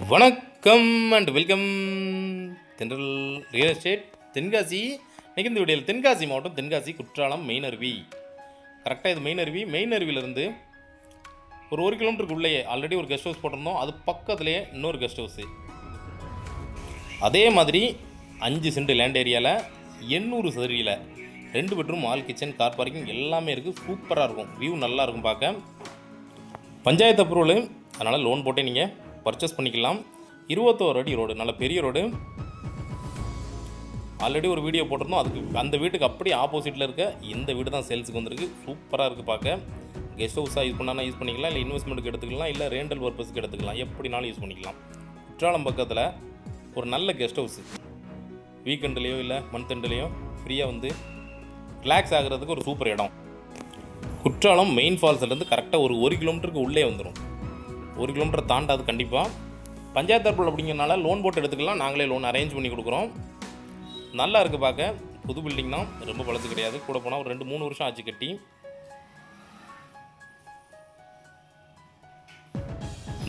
வணக்கம் and welcome தென்றல் real estate Tenkasi. இன்றைக்கி இந்த வீடியோவில் தென்காசி மாவட்டம், தென்காசி குற்றாலம் மெயின் அருவி. கரெக்டாக இது மெயின் அருவி. மெயின் அருவியிலேருந்து ஒரு 1 கிலோமீட்டருக்கு உள்ளே ஆல்ரெடி ஒரு கெஸ்ட் ஹவுஸ் போட்டிருந்தோம். அது பக்கத்துலேயே இன்னொரு கெஸ்ட் ஹவுஸு. அதே மாதிரி 5 சென்ட் லேண்ட் ஏரியாவில் 800 சதுரடியில் 2 bedroom, all kitchen, car parking எல்லாமே இருக்குது. சூப்பராக இருக்கும், வியூ நல்லாயிருக்கும் பார்க்க. பஞ்சாயத்து அப்ரூவல், அதனால் லோன் போட்டே நீங்கள் பர்ச்சேஸ் பண்ணிக்கலாம். 21 அடி ரோடு, நல்ல பெரிய ரோடு. ஆல்ரெடி ஒரு வீடியோ போட்டிருந்தோம். அதுக்கு அந்த வீட்டுக்கு அப்படியே ஆப்போசிட்டில் இருக்க இந்த வீடு தான் சேல்ஸுக்கு வந்திருக்கு. சூப்பராக இருக்குது பார்க்க. கெஸ்ட் ஹவுஸாக யூஸ் பண்ணால் யூஸ் பண்ணிக்கலாம், இல்லை இன்வெஸ்ட்மெண்ட்டுக்கு எடுத்துக்கலாம், இல்லை ரெண்டல் பர்பஸுக்கு எடுத்துக்கலாம். எப்படினாலும் யூஸ் பண்ணிக்கலாம். குற்றாலம் பக்கத்தில் ஒரு நல்ல கெஸ்ட் ஹவுஸு. வீக்கெண்ட்லேயோ இல்லை மந்த் எண்ட்லேயோ ஃப்ரீயாக வந்து ரிலாக்ஸ் ஆகிறதுக்கு ஒரு சூப்பர் இடம். குற்றாலம் மெயின் ஃபால்ஸ்லேருந்து கரெக்டாக ஒரு 1 கிலோமீட்டருக்கு உள்ளே வந்துடும். 1 கிலோமீட்டர் தாண்டாது கண்டிப்பாக. பஞ்சாயத்து தரப்பில் அப்படிங்கிறனால லோன் போட்டு எடுத்துக்கலாம். நாங்களே லோன் அரேஞ்ச் பண்ணி கொடுக்குறோம். நல்லா இருக்குது பார்க்க. புது பில்டிங் தான், ரொம்ப பழசு கிடையாது. கூட போனால் ஒரு 2-3 வருஷம் ஆச்சு கட்டி.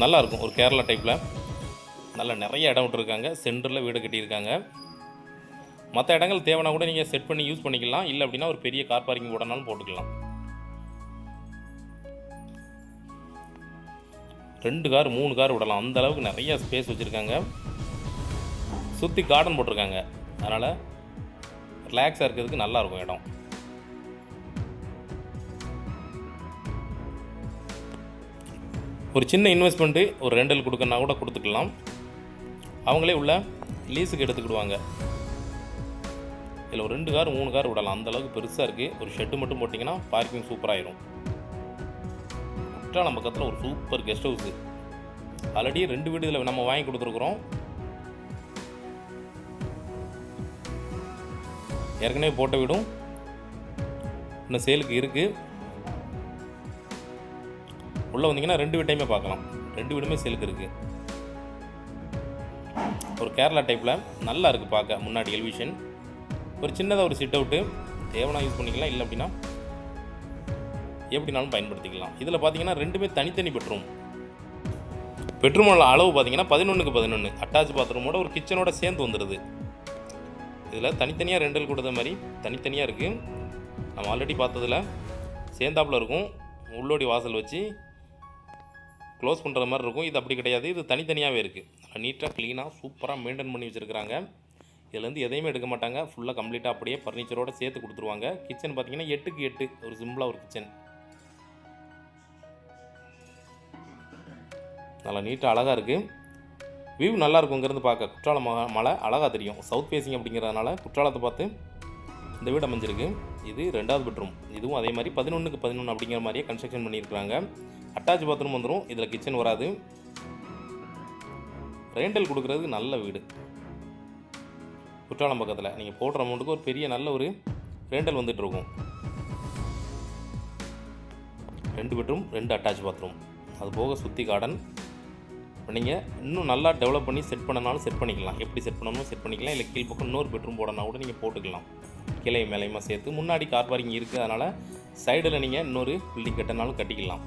நல்லாயிருக்கும், ஒரு கேரளா டைப்பில் நல்லா நிறைய இடம் விட்டுருக்காங்க. சென்டரில் வீடு கட்டியிருக்காங்க. மற்ற இடங்கள் தேவைன்னா கூட நீங்கள் செட் பண்ணி யூஸ் பண்ணிக்கலாம். இல்லை அப்படின்னா ஒரு பெரிய கார் பார்க்கிங் போடனாலும் போட்டுக்கலாம். 2 கார் 3 கார் விடலாம், அந்த அளவுக்கு நிறைய ஸ்பேஸ் வச்சுருக்காங்க. சுற்றி கார்டன் போட்டிருக்காங்க. அதனால் ரிலாக்ஸாக இருக்கிறதுக்கு நல்லாயிருக்கும் இடம். ஒரு சின்ன இன்வெஸ்ட்மெண்ட்டு ஒரு ரெண்டல் கொடுக்கணுன்னா கூட கொடுத்துக்கலாம். அவங்களே உள்ள லீஸுக்கு எடுத்துக்கிடுவாங்க. இதில் ஒரு 2 கார் 3 கார் விடலாம், அந்தளவுக்கு பெருசாக இருக்குது. ஒரு ஷெட்டு மட்டும் போட்டிங்கன்னா பார்க்கிங் சூப்பராகிடும். குற்றாலம் பக்கத்தில் ஒரு சூப்பர் கெஸ்ட் ஹவுஸு. ஆல்ரெடி 2 வீடு இதில் நம்ம வாங்கி கொடுத்துருக்குறோம். ஏற்கனவே போட்ட வீடும் இன்னும் சேலுக்கு இருக்குது. உள்ளே வந்தீங்கன்னா 2 வீட்டையுமே பார்க்கலாம். 2 வீடுமே சேலுக்கு இருக்குது. ஒரு கேரளா டைப்பில் நல்லா இருக்குது பார்க்க. முன்னாடி எலிவிஷன், ஒரு சின்னதாக ஒரு சிட் அவுட்டு. தேவைன்னா யூஸ் பண்ணிக்கலாம், இல்லை அப்படின்னா எப்படினாலும் பயன்படுத்திக்கலாம். இதில் பார்த்தீங்கன்னா 2மே தனித்தனி பெட்ரூம். பெட்ரூமோட அளவு பார்த்தீங்கன்னா 11க்கு 11 அட்டாச் பாத்ரூமோட ஒரு கிச்சனோட சேர்ந்து வந்துடுது. இதில் தனித்தனியாக ரெண்டல் கொடுத்த மாதிரி தனித்தனியாக இருக்குது. நம்ம ஆல்ரெடி பார்த்ததில் சேர்ந்தாப்பில் இருக்கும். உள்ளோடி வாசல் வச்சு க்ளோஸ் பண்ணுற மாதிரி இருக்கும். இது அப்படி கிடையாது, இது தனித்தனியாகவே இருக்குது. நல்லா நீட்டாக க்ளீனாக சூப்பராக மெயின்டைன் பண்ணி வச்சுருக்கிறாங்க. இதுலேருந்து எதையுமே எடுக்க மாட்டாங்க. ஃபுல்லாக கம்ப்ளீட்டாக அப்படியே ஃபர்னிச்சரோடு சேர்த்து கொடுத்துருவாங்க. கிச்சன் பார்த்தீங்கன்னா 8க்கு 8 ஒரு சிம்பிளாக ஒரு கிச்சன். நல்லா நீட்டாக அழகாக இருக்குது. வியூ நல்லாயிருக்கும். இங்கேருந்து பார்க்க குற்றாலம் மலை அழகாக தெரியும். சவுத் ஃபேஸிங் அப்படிங்கிறதுனால குற்றாலத்தை பார்த்து இந்த வீடு அமைஞ்சிருக்கு. இது 2வது பெட்ரூம். இதுவும் அதே மாதிரி 11க்கு 11 அப்படிங்கிற மாதிரியே கன்ஸ்ட்ரக்ஷன் பண்ணியிருக்கிறாங்க. அட்டாச் பாத்ரூம் வந்துடும். இதில் கிச்சன் வராது. ரெண்டல் கொடுக்குறதுக்கு நல்ல வீடு. குற்றாலம் பக்கத்தில் நீங்கள் போடுற அமௌண்ட்டுக்கு ஒரு பெரிய நல்ல ஒரு ரெண்டல் வந்துட்டுருக்கும். 2 bedroom 2 attach bathroom. அது போக சுற்றி கார்டன். நீங்கள் இன்னும் நல்லா டெவலப் பண்ணி செட் பண்ணனாலும் செட் பண்ணிக்கலாம். எப்படி செட் பண்ணணும் செட் பண்ணிக்கலாம். இல்லை கீழ் பக்கம் இன்னொரு பெட்ரூம் போடனா கூட நீங்கள் போட்டுக்கலாம். கிளை மேலையுமா சேர்த்து. முன்னாடி கார் பார்க்கிங் இருக்குது. அதனால் சைடில் நீங்கள் இன்னொரு பில்டிங் கட்டினாலும் கட்டிக்கலாம்.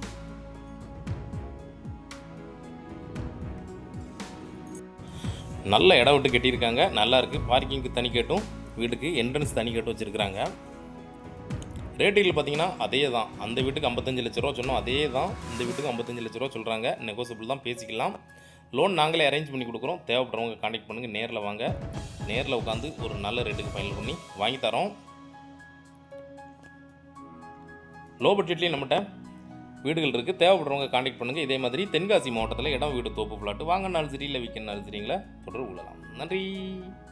நல்ல இடம் விட்டு கட்டியிருக்காங்க. நல்லா இருக்குது. பார்க்கிங்க்கு தனி கேட்டும், வீட்டுக்கு என்ட்ரன்ஸ் தனி கேட்டும் வச்சுருக்கிறாங்க. ரேட்டுகள் பார்த்தீங்கன்னா அதே தான். அந்த வீட்டுக்கு 55 லட்ச ரூபா சொன்னோம், அதே தான் இந்த வீட்டுக்கு 55 லட்ச ரூபா சொல்கிறாங்க. நெகோசியபிள் தான், பேசிக்கலாம். லோன் நாங்களே அரேஞ்ச் பண்ணி கொடுக்குறோம். தேவைப்படுறவங்க கான்டாக்ட் பண்ணுங்கள். நேரில் வாங்க. நேரில் உட்காந்து ஒரு நல்ல ரேட்டுக்கு ஃபைனல் பண்ணி வாங்கி தரோம். லோ பட்ஜெட்லேயும் நம்மகிட்ட வீடுகள் இருக்குது. தேவைப்படுறவங்க கான்டாக்ட் பண்ணுங்கள். இதே மாதிரி தென்காசி மாவட்டத்தில் இடம், வீடு, தோப்பு, பிளாட்டு வாங்கினாலும் சரி, இல்லை விற்கனாலும் சரிங்களா தொடர்பு கொள்ளலாம். நன்றி.